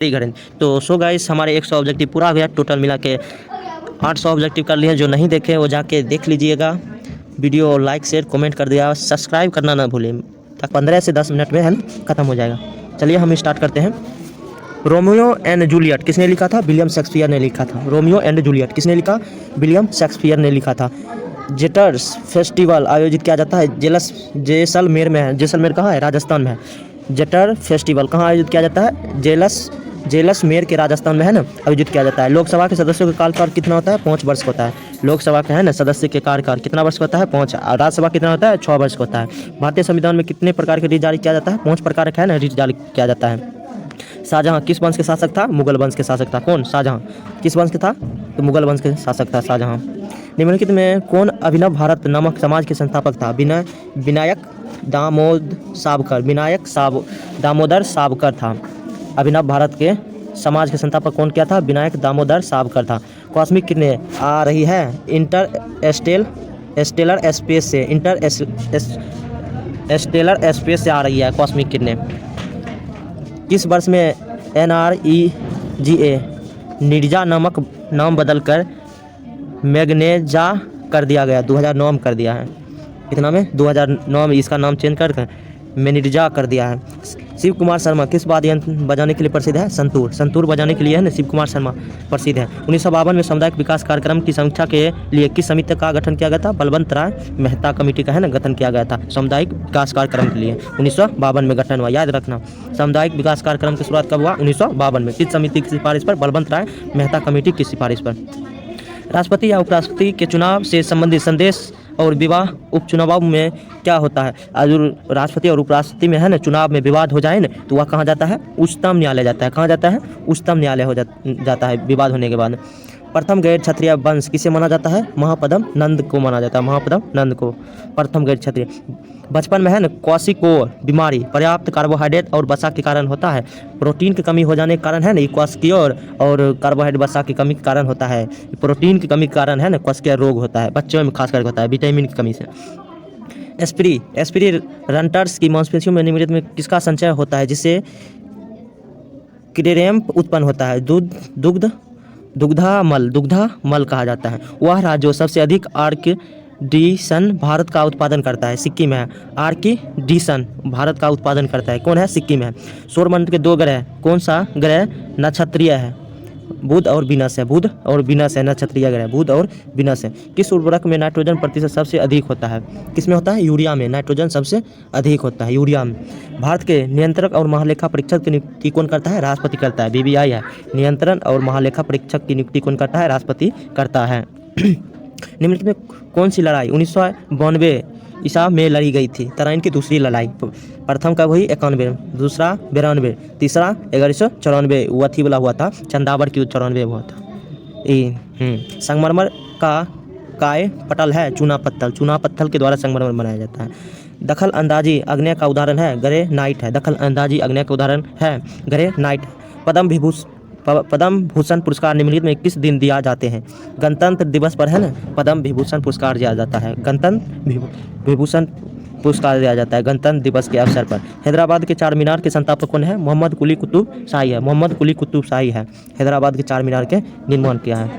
करें। तो so guys हमारे 100 ऑब्जेक्टिव पूरा हो गया, टोटल मिला के 800 ऑब्जेक्टिव कर लिए। जो नहीं देखे वो जाके देख लीजिएगा। वीडियो लाइक शेयर कमेंट कर दिया, सब्सक्राइब करना ना भूलें। तक 15 से 10 मिनट में है ना ख़त्म हो जाएगा। चलिए हम स्टार्ट करते हैं। रोमियो एंड जूलियट किसने लिखा था? विलियम शेक्सपियर ने लिखा था। रोमियो एंड जूलियट किसने लिखा? विलियम शेक्सपियर ने लिखा था। जेटर्स फेस्टिवल आयोजित किया जाता है जैसलमेर में है। जैसलमेर कहाँ है? राजस्थान में है। जेटर फेस्टिवल कहाँ आयोजित किया जाता है? जैसलमेर के राजस्थान में है ना आयोजित किया जाता है। लोकसभा के सदस्यों का कार्यकाल कितना होता है? 5 वर्ष का होता है। लोकसभा का है ना सदस्य के कार्यकाल कितना वर्ष का होता है? 5। राज्यसभा कितना होता है? 6 वर्ष का होता है। भारतीय संविधान में कितने प्रकार के रिट जारी किया जाता है? 5 प्रकार का है ना रिट जारी किया जाता है। शाहजहां किस वंश के शासक था? मुगल वंश के शासक था। कौन? शाहजहां किस वंश के था? तो मुगल वंश के शासक था शाहजहां। निम्नलिखित में कौन अभिनव भारत नामक समाज के संस्थापक था? विनायक दामोदर सावरकर था। अभिनव भारत के समाज के संस्थापक कौन क्या था? विनायक दामोदर सावरकर था। कॉस्मिक किरणें आ रही है इंटरस्टेलर स्पेस से आ रही है कॉस्मिक किरणें। किस वर्ष में NREGA निर्जा नामक नाम बदलकर मैग्नेजा कर दिया गया? 2009 में कर दिया है। कितना में? 2009 में इसका नाम चेंज कर मैग्नेजा कर दिया है। शिव कुमार शर्मा किस वाद्य यंत्र बजाने के लिए प्रसिद्ध है? संतूर। संतूर बजाने के लिए है ना शिव कुमार शर्मा प्रसिद्ध है। 1952 में सामुदायिक विकास कार्यक्रम की समीक्षा के लिए किस समिति का गठन किया गया था? बलवंत राय मेहता कमेटी का है ना गठन किया गया था सामुदायिक विकास कार्यक्रम के लिए। 1952 में गठन हुआ, याद रखना। सामुदायिक विकास कार्यक्रम की शुरुआत कब हुआ? 1952 में। किस समिति की सिफारिश पर? बलवंत राय मेहता कमेटी की सिफारिश पर। राष्ट्रपति या उपराष्ट्रपति के चुनाव से संबंधित संदेश और विवाह उपचुनाव में क्या होता है? अगर राष्ट्रपति और उपराष्ट्रपति में है ना चुनाव में विवाद हो जाए ना तो वह कहाँ जाता है? उच्चतम न्यायालय जाता है। कहाँ जाता है? उच्चतम न्यायालय हो जाता है विवाद होने के बाद। प्रथम गैर क्षत्रिय वंश किसे माना जाता है? महापद्म नंद को माना जाता है। महापद्म नंद को प्रथम गैर क्षत्रिय। बचपन में है ना क्वाशियोर बीमारी पर्याप्त कार्बोहाइड्रेट और वसा के कारण होता है। प्रोटीन की कमी हो जाने के कारण है ना क्वाशियोर और कार्बोहाइड्रेट वसा की कमी के कारण होता है। प्रोटीन की कमी के कारण है ना क्वाशियोर रोग होता है, बच्चों में खास करके होता है विटामिन की कमी से। एस्पिरी रंटर्स की मांसपेशियों में निम्नलिखित में किसका संचय होता है जिससे क्रेम्प उत्पन्न होता है? दुग्धा मल कहा जाता है। वह राज्य जो सबसे अधिक आर्किडिसन भारत का उत्पादन करता है? सिक्किम है। आर्किडिसन भारत का उत्पादन करता है, कौन है? सिक्किम है। सौरमंडल के 2 ग्रह, कौन सा ग्रह नक्षत्रीय है? बुध और विनस है। बुध और विनस है नक्षत्रीय ग्रह, बुध और विनस है। किस उर्वरक में नाइट्रोजन प्रतिशत सबसे अधिक होता है? किस में होता है? यूरिया में नाइट्रोजन सबसे अधिक होता है, यूरिया में। भारत के नियंत्रक और महालेखा परीक्षक की नियुक्ति कौन करता है? राष्ट्रपति करता है। BBI है। नियंत्रण और महालेखा परीक्षक की नियुक्ति कौन करता है? राष्ट्रपति करता है। निम्नलिखित में कौन सी लड़ाई 1992 ईसा में लड़ी गई थी? तराइन की दूसरी लड़ाई। प्रथम कब हुई? 91, दूसरा 92, तीसरा 1194 वथी वाला हुआ था, चंदावर की 94 हुआ था। संगमरमर का काय पटल है? चूना पत्थल के द्वारा संगमरमर बनाया जाता है। दखल अंदाजी अग्नेय का उदाहरण है? ग्रेनाइट है। दखल अंदाजी अग्नेय का उदाहरण है ग्रेनाइट। पद्म भूषण पुरस्कार निम्नलिखित में किस दिन दिया जाते हैं? गणतंत्र दिवस पर है ना पद्म विभूषण पुरस्कार दिया जाता है। गणतंत्र विभूषण पुरस्कार दिया जाता है गणतंत्र दिवस के अवसर पर। हैदराबाद के 4 मीनार के संस्थापक कौन है? मोहम्मद कुली कुतुब शाही है। मोहम्मद कुली कुतुब शाही है। हैदराबाद के 4 मीनार के निर्माण किया है।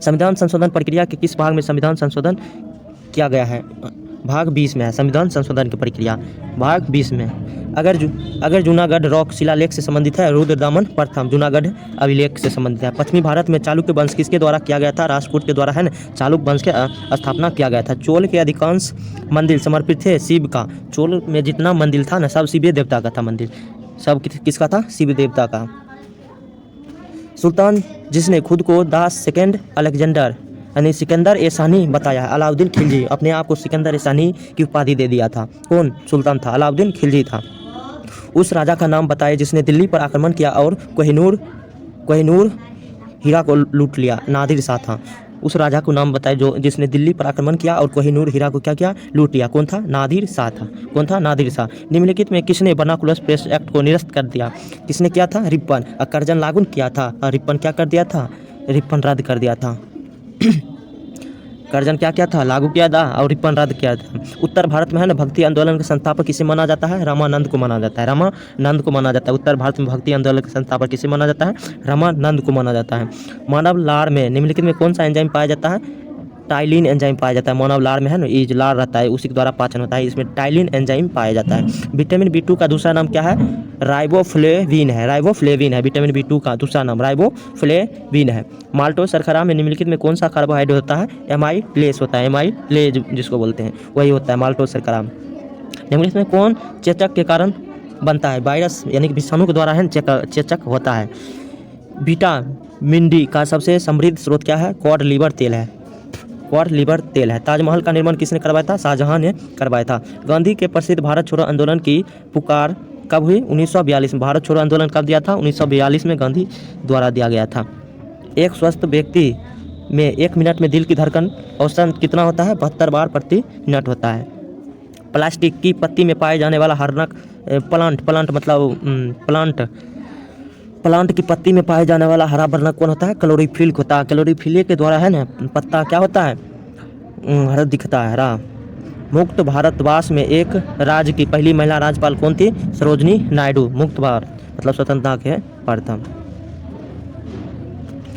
संविधान संशोधन प्रक्रिया के किस भाग में संविधान संशोधन किया गया है? भाग 20 में है संविधान संशोधन की प्रक्रिया, भाग 20 में। अगर जूनागढ़ रॉक शिलालेख से संबंधित है? रुद्रदामन प्रथम जूनागढ़ अभिलेख से संबंधित है। पश्चिमी भारत में चालुक्य वंश किसके द्वारा किया गया था? राष्ट्रकूट के द्वारा है ना चालुक्य वंश के स्थापना किया गया था। चोल के अधिकांश मंदिर समर्पित थे शिव का। चोल में जितना मंदिर था ना सब शिव देवता का था मंदिर, सब किसका था? शिव देवता का। सुल्तान जिसने खुद को द सेकेंड अलेक्जेंडर यानी सिकंदर एसानी बताया है? अलाउद्दीन खिलजी। अपने आप को सिकंदर एसानी की उपाधि दे दिया था। कौन सुल्तान था? अलाउद्दीन खिलजी था। उस राजा का नाम बताए जिसने दिल्ली पर आक्रमण किया और कोहिनूर हीरा को लूट लिया? नादिर शाह था। उस राजा को नाम बताए जिसने दिल्ली पर आक्रमण किया और कोहिनूर हीरा को क्या किया? लूट लिया? कौन था? नादिर शाह था। कौन था? नादिर शाह। निम्नलिखित में किसने वर्नाकुलर प्रेस एक्ट को निरस्त कर दिया? किसने किया था? रिपन। कर्जन लागू किया था और रिपन क्या कर दिया था? रिपन रद्द कर दिया था। कर्जन क्या किया था, लागू किया था और रिपन रद्द किया था। उत्तर भारत में है ना भक्ति आंदोलन का संस्थापक किसे माना जाता है, रामानंद को माना जाता है, रामानंद को माना जाता है। उत्तर भारत में भक्ति आंदोलन का संस्थापक किसे माना जाता है, रामानंद को माना जाता है। मानव लार में निम्नलिखित में कौन सा एंजाइम पाया जाता है, टाइलिन एंजाइम पाया जाता है। मानव लार में है ना, ये जो लार रहता है उसी के द्वारा पाचन होता है, इसमें टाइलिन एंजाइम पाया जाता है। विटामिन B2 का दूसरा नाम क्या है, राइबोफ्लेविन है, राइबोफ्लेविन है। विटामिन B2 का दूसरा नाम राइबोफ्लेविन है। माल्टोज शर्करा में निम्नलिखित में कौन सा कार्बोहाइड्रेट होता है, एमाइलेज होता है, एमाइलेज जिसको बोलते हैं वही होता है माल्टोज शर्करा। निम्नलिखित में कौन चेचक के कारण बनता है, वायरस यानी कि विषाणु के द्वारा है चेचक होता है। विटामिन D का सबसे समृद्ध स्रोत क्या है, कॉड लिवर तेल है, कॉड लिवर तेल है। ताजमहल का निर्माण किसने करवाया था, शाहजहां ने करवाया था। गांधी के प्रसिद्ध भारत छोड़ो आंदोलन की पुकार कब हुई, 1942 में। भारत छोड़ो आंदोलन कब दिया था, 1942 में गांधी द्वारा दिया गया था। एक स्वस्थ व्यक्ति में 1 मिनट में दिल की धड़कन औसतन कितना होता है, 72 बार प्रति मिनट होता है। प्लास्टिक की पत्ती में पाए जाने वाला हरनक प्लांट मतलब प्लांट की पत्ती में पाए जाने वाला हरा वर्णक कौन होता है, क्लोरोफिल होता है। क्लोरोफिल के द्वारा है ना पत्ता क्या होता है, हरा दिखता है, हरा। मुक्त भारतवास में एक राज्य की पहली महिला राज्यपाल कौन थी, सरोजनी नायडू। मुक्त भारत मतलब स्वतंत्रता के प्रथम।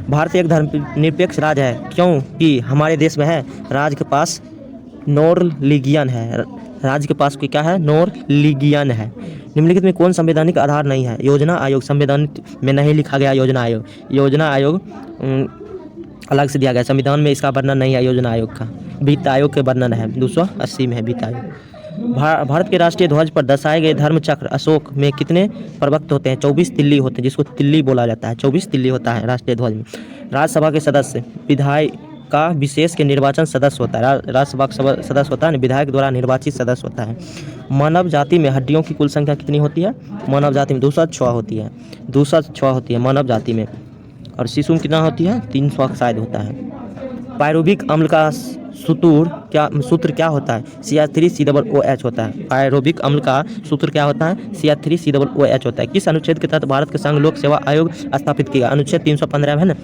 भारत एक धर्मनिरपेक्ष राज्य है क्योंकि हमारे देश में है राज्य के पास नॉर्लिगियन है, राज्य के पास क्या है, नॉर्लिगियन है। निम्नलिखित में कौन संवैधानिक आधार नहीं है, योजना आयोग। संविधान में नहीं लिखा गया योजना आयोग, योजना आयोग अलग से दिया गया, संविधान में इसका वर्णन नहीं है योजना आयोग का। वित्त आयोग के वर्णन है, 280 में है वित्त आयोग। भारत के राष्ट्रीय ध्वज पर दर्शाए गए धर्मचक्र अशोक में कितने प्रवक्त होते हैं, 24 तिल्ली होते हैं, जिसको तिल्ली बोला जाता है, 24 तिल्ली होता है राष्ट्रीय ध्वज में। राज्यसभा के सदस्य विधायक का विशेष के निर्वाचन सदस्य होता है, राज्यसभा का सदस्य होता है, विधायक द्वारा निर्वाचित सदस्य होता है। मानव जाति में हड्डियों की कुल संख्या कितनी होती है, मानव जाति में 206 होती है, 206 होती है मानव जाति में। और शिशु में कितना होती है, 300 शायद होता है। पायरुविक अम्ल का सूत्र क्या होता है, CH3COOH होता है। पायरुविक अम्ल का सूत्र क्या होता है, CH3COOH होता है। किस अनुच्छेद के तहत भारत के संघ लोक सेवा आयोग स्थापित किया, अनुच्छेद 315 है ना,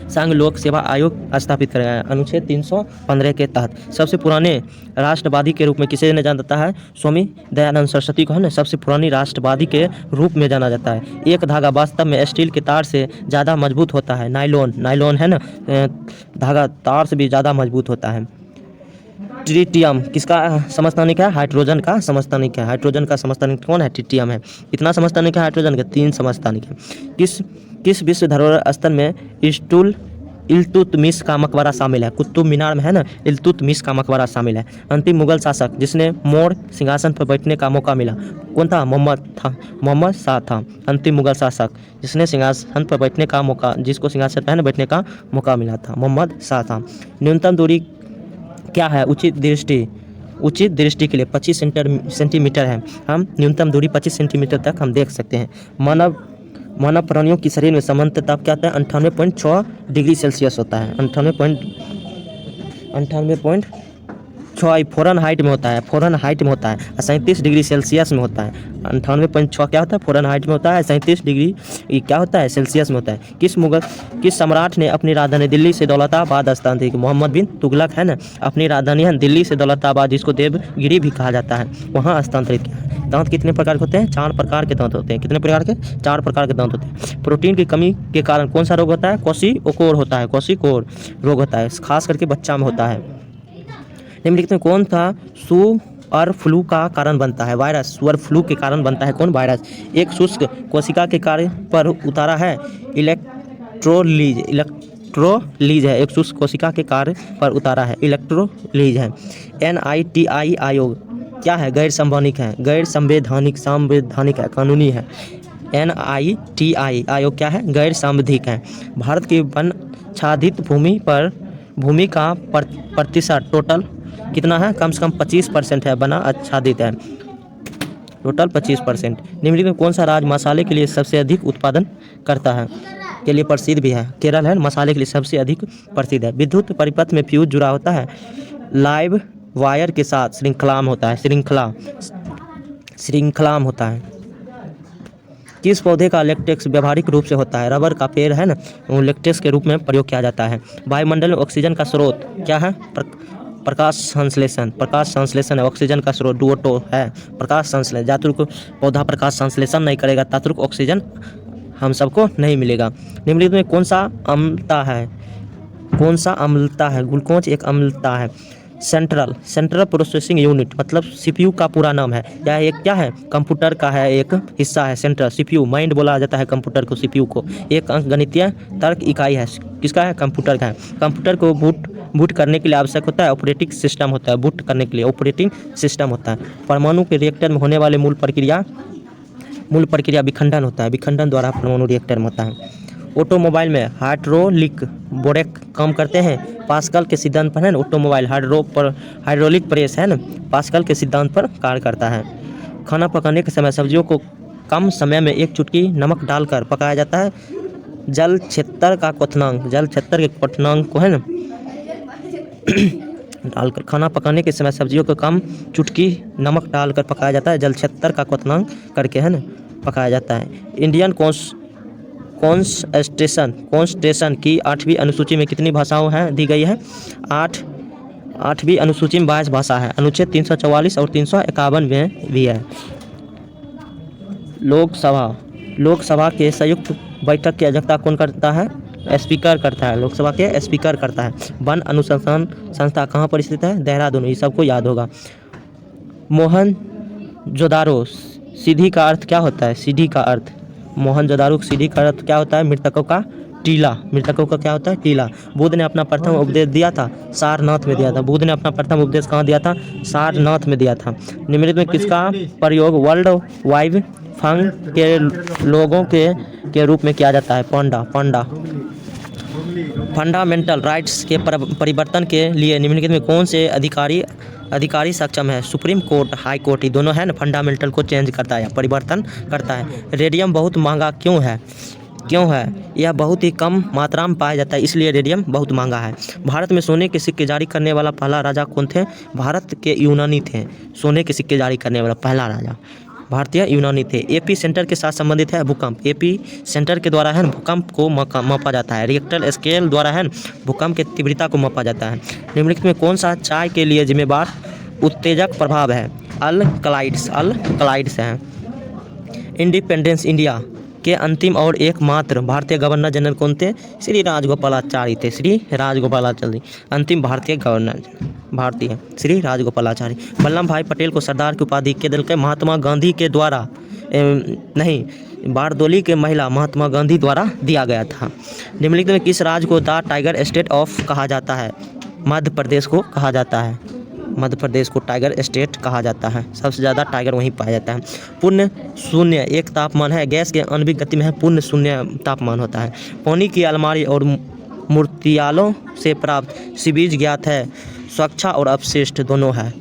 संघ लोक सेवा आयोग स्थापित करा गया अनुच्छेद 315 के तहत। सबसे पुराने राष्ट्रवादी के रूप में किसे जाना जाता है, स्वामी दयानंद सरस्वती को है ना सबसे पुरानी राष्ट्रवादी के रूप में जाना जाता है। एक धागा वास्तव में स्टील के तार से ज़्यादा मजबूत होता है, नायलॉन है ना, धागा तार से भी ज़्यादा मजबूत होता है। ट्रिटियम किसका समस्थानिक है, हाइड्रोजन का समस्थानिक है। हाइड्रोजन का समस्थानिक कौन है, ट्रिटियम है। कितना समस्थानिक है हाइड्रोजन का, 3 समस्थानिक है। किस विश्व धरोहर स्थल में इल्तुतमिश का मकबरा शामिल है, कुतुब मीनार में है ना इल्तुतमिश का मकबरा शामिल है। अंतिम मुगल शासक जिसने मोड़ सिंहासन पर बैठने का मौका मिला कौन था, मोहम्मद शाह था। अंतिम मुगल शासक जिसने सिंहासन पर बैठने का मौका, जिसको सिंहासन पर बैठने का मौका मिला था, मोहम्मद शाह था। न्यूनतम दूरी क्या है, उचित दृष्टि के लिए 25 सेंटीमीटर है। हम न्यूनतम दूरी 25 सेंटीमीटर तक हम देख सकते हैं। मानव प्राणियों की शरीर में सामान्य ताप क्या होता है, 98.6 डिग्री सेल्सियस होता है, 98.6 फ़ारेनहाइट में होता है, 37 डिग्री सेल्सियस में होता है। 98.6 क्या होता है, फ़ारेनहाइट में होता है, 37 डिग्री क्या होता है, सेल्सियस में होता है। किस सम्राट ने अपनी राजधानी दिल्ली से दौलताबाद स्थानांतरित की, मोहम्मद बिन तुगलक है ना, अपनी राजधानी है दिल्ली से दौलताबाद, जिसको देवगिरी भी कहा जाता है, वहाँ स्थानांतरित किया। दांत कितने प्रकार के होते हैं, 4 प्रकार के दांत होते हैं। कितने प्रकार के, 4 प्रकार के दांत होते हैं। प्रोटीन की कमी के कारण कौन सा रोग होता है, क्वाशियोकोर होता है, क्वाशियोकोर रोग होता है, खास करके बच्चा में होता है। निम्नलिखित में कौन था सुअर फ्लू का कारण बनता है, वायरस। सुअर फ्लू के कारण बनता है कौन, वायरस। एक शुष्क कोशिका के कार्य पर उतारा है, इलेक्ट्रोलीज है, एक शुष्क कोशिका के कार्य पर उतारा है, इलेक्ट्रोलीज है। NITI आयोग क्या है, गैर संवैधानिक है, संवैधानिक है, कानूनी है। NITI आयोग क्या है, गैर संवैधानिक है। भारत की वनाच्छादित भूमि का प्रतिशत टोटल कितना है, कम से कम 25% है, वना आच्छादित है, टोटल 25%। निम्नलिखित में कौन सा राज्य मसाले के लिए सबसे अधिक उत्पादन करता है, के लिए प्रसिद्ध भी है, केरल है, मसाले के लिए सबसे अधिक प्रसिद्ध है। विद्युत परिपथ में फ्यूज जुड़ा होता है, लाइव वायर के साथ श्रृंखला होता है, किस पौधे का लेटेक्स व्यवहारिक रूप से होता है? रबर का पेड़ है ना, वो लेटेक्स के रूप में प्रयोग किया जाता है। वायुमंडल में ऑक्सीजन का स्रोत क्या है? प्रकाश संश्लेषण। प्रकाश संश्लेषण है ऑक्सीजन का स्रोत, डुओटो है प्रकाश संश्लेषण। जातुक पौधा प्रकाश संश्लेषण नहीं करेगा, तात्रुक ऑक्सीजन हम सबको नहीं मिलेगा। निम्नलिखित में कौन सा अम्लता है? कौन सा अम्लता है? ग्लूकोज एक अम्लता है। सेंट्रल प्रोसेसिंग यूनिट मतलब सीपीयू का पूरा नाम है। यह एक क्या है? कंप्यूटर का है एक हिस्सा है। सेंट्रल सीपीयू, माइंड बोला जाता है कंप्यूटर को, सीपीयू को। एक अंक गणितीय तर्क इकाई है। किसका है? कंप्यूटर का है। कंप्यूटर को बूट करने के लिए आवश्यक होता है ऑपरेटिंग सिस्टम होता है। बूट करने के लिए ऑपरेटिंग सिस्टम होता है। परमाणु के रिएक्टर में होने वाले मूल प्रक्रिया विखंडन होता है। विखंडन द्वारा परमाणु रिएक्टर में होता है। ऑटोमोबाइल में हाइड्रोलिक ब्रेक काम करते हैं पास्कल के सिद्धांत पर है ना। ऑटोमोबाइल हाइड्रोलिक प्रेस है ना, पास्कल के सिद्धांत पर कार्य करता है। खाना पकाने के समय सब्जियों को कम समय में एक चुटकी नमक डालकर पकाया जाता है। जल क्षेत्र का क्वथनांक, जल क्षेत्र के क्वथनांक को है ना डालकर खाना पकाने के समय सब्जियों को कम चुटकी नमक डालकर पकाया जाता है। जल क्षेत्र का क्वथनांक करके है ना पकाया जाता है। इंडियन कॉन्स्टिट्यूशन की 8वीं अनुसूची में कितनी भाषाओं हैं दी गई है? 8वीं अनुसूची में 22 भाषा है। अनुच्छेद 344 और 351 में भी है। लोकसभा के संयुक्त बैठक की अध्यक्षता कौन करता है? स्पीकर करता है। लोकसभा के स्पीकर करता है। वन अनुसंधान संस्था कहाँ पर स्थित है? देहरादून। ये सबको याद होगा। मोहनजोदारो सीढ़ी का अर्थ क्या होता है? सीढ़ी का अर्थ मोहनजोदारो सीढ़ी का अर्थ क्या होता है? मृतकों का टीला। मृतकों का क्या होता है? टीला। बुद्ध ने अपना प्रथम उपदेश दिया था सारनाथ में दिया था। बुद्ध ने अपना प्रथम उपदेश कहाँ दिया था? सारनाथ में दिया था। निम्नलिखित में किसका प्रयोग वर्ल्ड वाइड फंड के लोगों के रूप में किया जाता है? फंडामेंटल राइट्स के परिवर्तन के लिए निम्नलिखित में कौन से अधिकारी सक्षम है? Supreme court, high court. ये दोनों है ना फंडामेंटल को चेंज करता है, परिवर्तन करता है। रेडियम बहुत महंगा क्यों है? यह बहुत ही कम मात्रा में पाया जाता है, इसलिए रेडियम बहुत महंगा है। भारत में सोने के सिक्के जारी करने वाला पहला राजा कौन थे? भारत के यूनानी थे। सोने के सिक्के जारी करने वाला पहला राजा भारतीय यूनानी थे। एपी सेंटर के साथ संबंधित है भूकंप। एपी सेंटर के द्वारा है भूकंप को मापा जाता है। रिएक्टर स्केल द्वारा है भूकंप की तीव्रता को मापा जाता है। निम्नलिखित में कौन सा चाय के लिए जिम्मेदार उत्तेजक प्रभाव है? अल्कलाइड्स हैं। इंडिपेंडेंस इंडिया के अंतिम और एकमात्र भारतीय गवर्नर जनरल कौन थे? श्री राजगोपालाचारी थे। श्री राजगोपालाचारी अंतिम भारतीय गवर्नर भारतीय श्री राजगोपालाचारी। वल्लभ भाई पटेल को सरदार की उपाधि के दल के महात्मा गांधी के द्वारा नहीं, बारदोली के महिला महात्मा गांधी द्वारा दिया गया था। निम्नलिखित में किस राज्य को द टाइगर स्टेट ऑफ कहा जाता है? मध्य प्रदेश को कहा जाता है। मध्य प्रदेश को टाइगर स्टेट कहा जाता है। सबसे ज़्यादा टाइगर वहीं पाया जाता है। पुण्य शून्य एक तापमान है। गैस के आणविक गति में है पुण्य शून्य तापमान होता है। पानी की अलमारी और मूर्तियालों से प्राप्त सीबीज ज्ञात है। सुरक्षा और अपशिष्ट दोनों है।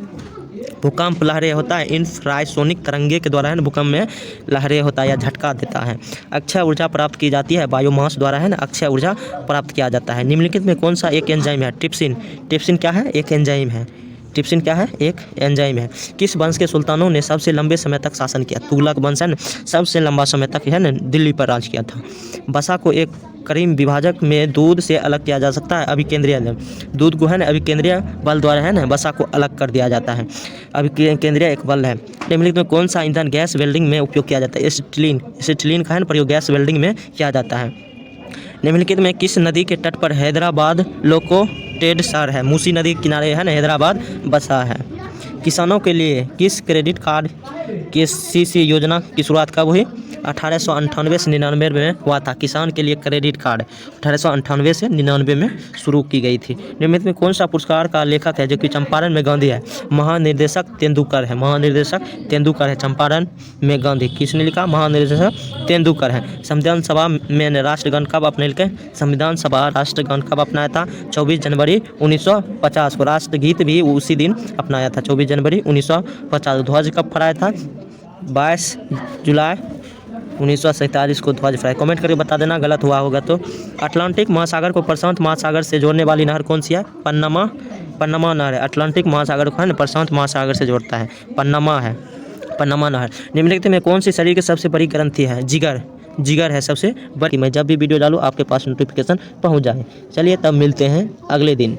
भूकंप लहरें होता है इंफ्रासोनिक तरंगे के द्वारा है ना भूकंप में लहरें होता है या झटका देता है। अक्षय ऊर्जा प्राप्त की जाती है बायोमास द्वारा है ना, अक्षय ऊर्जा प्राप्त किया जाता है। निम्नलिखित में कौन सा एक एंजाइम है? ट्रिप्सिन। ट्रिप्सिन क्या है? एक एंजाइम है। ट्रिप्सिन क्या है? एक एंजाइम है। किस वंश के सुल्तानों ने सबसे लंबे समय तक शासन किया? तुगलक वंश है ना, सबसे लंबा समय तक है ना दिल्ली पर राज किया था। वसा को एक करीम विभाजक में दूध से अलग किया जा सकता है अभिकेंद्रीय दूध को है ना अभिकेंद्रीय बल द्वारा है ना वसा को अलग कर दिया जाता है। अभिकेंद्रीय एक बल है। निम्नलिखित में कौन सा ईंधन गैस वेल्डिंग में उपयोग किया जाता है? एसिटिलीन का है ना प्रयोग गैस वेल्डिंग में किया जाता है। निम्नलिखित में किस नदी के तट पर हैदराबाद लोकोटेड शहर है? मूसी नदी के किनारे है ना हैदराबाद बसा है। किसानों के लिए किस क्रेडिट कार्ड KCC योजना की शुरुआत कब हुई? 1898 से 99 में हुआ था। किसान के लिए क्रेडिट कार्ड 1898 से 99 में शुरू की गई थी। निम्नलिखित में कौन सा पुरस्कार का लेखक है जो कि चंपारण में गांधी है? महानिर्देशक तेंदुलकर है। महानिर्देशक तेंदुलकर है चंपारण में गांधी। किसने लिखा? महानिर्देशक तेंदुलकर है। संविधान सभा में राष्ट्रगान कब अपने के? संविधान सभा राष्ट्रगान कब अपनाया था? 24 जनवरी 1950 को। राष्ट्रगीत भी उसी दिन अपनाया था 24 जनवरी 1950। ध्वज कब फहराया था? 22 जुलाई 1947 को ध्वज फहराया। कमेंट करके बता देना गलत हुआ होगा तो। अटलांटिक महासागर को प्रशांत महासागर से जोड़ने वाली नहर कौन सी है? पन्नमा नहर है। अटलांटिक महासागर को है ना प्रशांत महासागर से जोड़ता है, पन्नमा है। पन्नामा नहर। निम्नलिखित में कौन सी शरीर की सबसे बड़ी ग्रंथि है? जिगर। जिगर है सबसे बड़ी। मैं जब भी वीडियो डालूँ आपके पास नोटिफिकेशन पहुंच जाए। चलिए तब मिलते हैं अगले दिन।